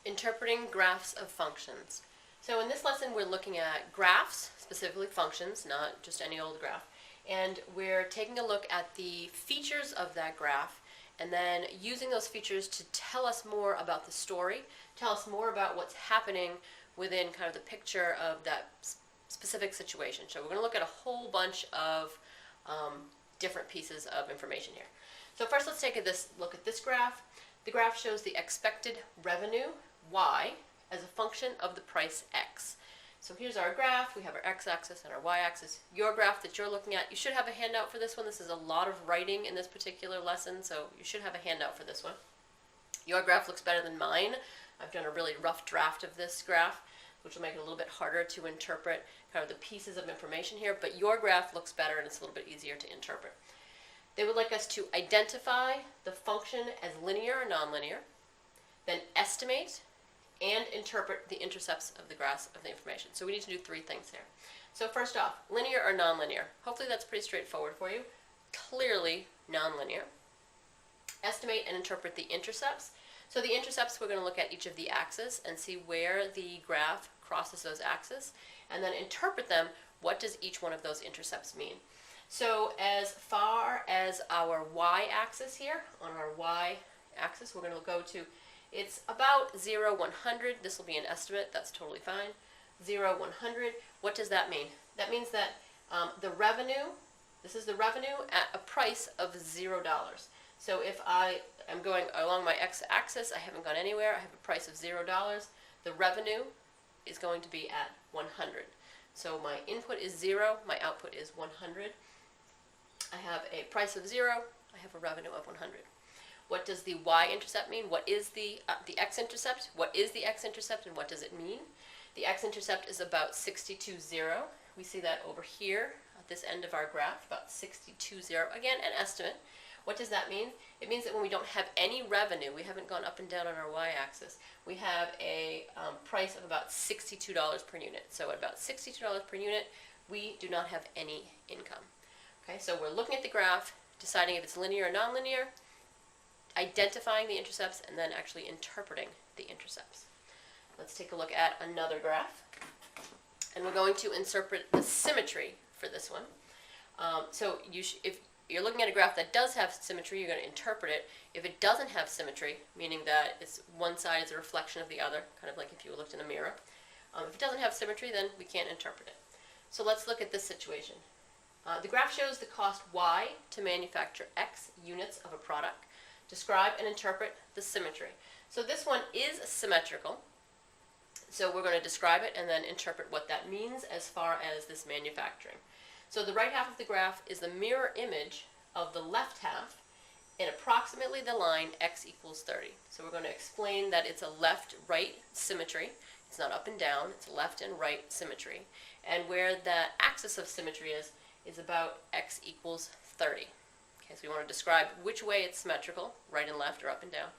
Interpreting graphs of functions. So in this lesson we're looking at graphs, specifically functions, not just any old graph, and we're taking a look at the features of that graph and then using those features to tell us more about the story, tell us more about what's happening within kind of the picture of that specific situation. So we're going to look at a whole bunch of different pieces of information here. So first let's take a look at this graph. The graph shows the expected revenue, y, as a function of the price x. So here's our graph. We have our x-axis and our y-axis. Your graph that you're looking at, you should have a handout for this one. This is a lot of writing in this particular lesson, so you should have a handout for this one. Your graph looks better than mine. I've done a really rough draft of this graph, which will make it a little bit harder to interpret kind of the pieces of information here, but your graph looks better and it's a little bit easier to interpret. They would like us to identify the function as linear or nonlinear, then estimate and interpret the intercepts of the graphs of the information. So we need to do three things here. So first off, linear or nonlinear. Hopefully that's pretty straightforward for you. Clearly nonlinear. Estimate and interpret the intercepts. So the intercepts, we're going to look at each of the axes and see where the graph crosses those axes, and then interpret them. What does each one of those intercepts mean? So as far as our y-axis here, on our y-axis, we're going to go to, it's about 0, 100. This will be an estimate. That's totally fine. 0, 100. What does that mean? That means that the revenue, this is the revenue at a price of $0. So if I am going along my x-axis, I haven't gone anywhere, I have a price of $0, the revenue is going to be at 100. So my input is 0, my output is 100. I have a price of 0, I have a revenue of 100. What does the y-intercept mean? What is the x-intercept? What is the x-intercept and what does it mean? The x-intercept is about 62.0. We see that over here at this end of our graph, about 62.0. Again, an estimate. What does that mean? It means that when we don't have any revenue, we haven't gone up and down on our y-axis, we have a price of about $62 per unit. So at about $62 per unit, we do not have any income. Okay, so we're looking at the graph, deciding if it's linear or nonlinear, identifying the intercepts, and then actually interpreting the intercepts. Let's take a look at another graph. And we're going to interpret the symmetry for this one. So if you're looking at a graph that does have symmetry, you're going to interpret it. If it doesn't have symmetry, meaning that it's one side is a reflection of the other, kind of like if you looked in a mirror. If it doesn't have symmetry, then we can't interpret it. So let's look at this situation. The graph shows the cost y to manufacture x units of a product. Describe and interpret the symmetry. So this one is symmetrical. So we're going to describe it and then interpret what that means as far as this manufacturing. So the right half of the graph is the mirror image of the left half in approximately the line x equals 30. So we're going to explain that it's a left-right symmetry. It's not up and down, it's left and right symmetry. And where the axis of symmetry is about x equals 30. Okay, so we want to describe which way it's symmetrical, right and left or up and down,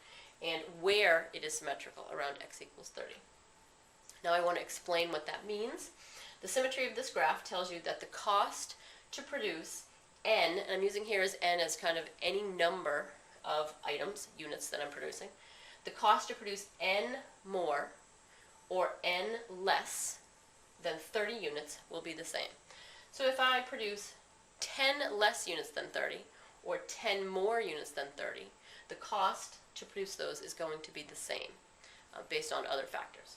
and where it is symmetrical, around x equals 30. Now I want to explain what that means. The symmetry of this graph tells you that the cost to produce n, and I'm using here as n as kind of any number of items, units that I'm producing, the cost to produce n more or n less than 30 units will be the same. So if I produce 10 less units than 30 or 10 more units than 30, the cost to produce those is going to be the same based on other factors.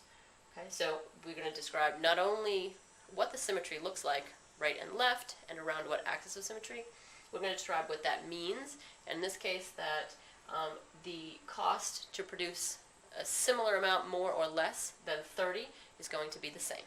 Okay, so we're going to describe not only what the symmetry looks like right and left and around what axis of symmetry, we're going to describe what that means, and in this case that the cost to produce a similar amount more or less than 30 is going to be the same.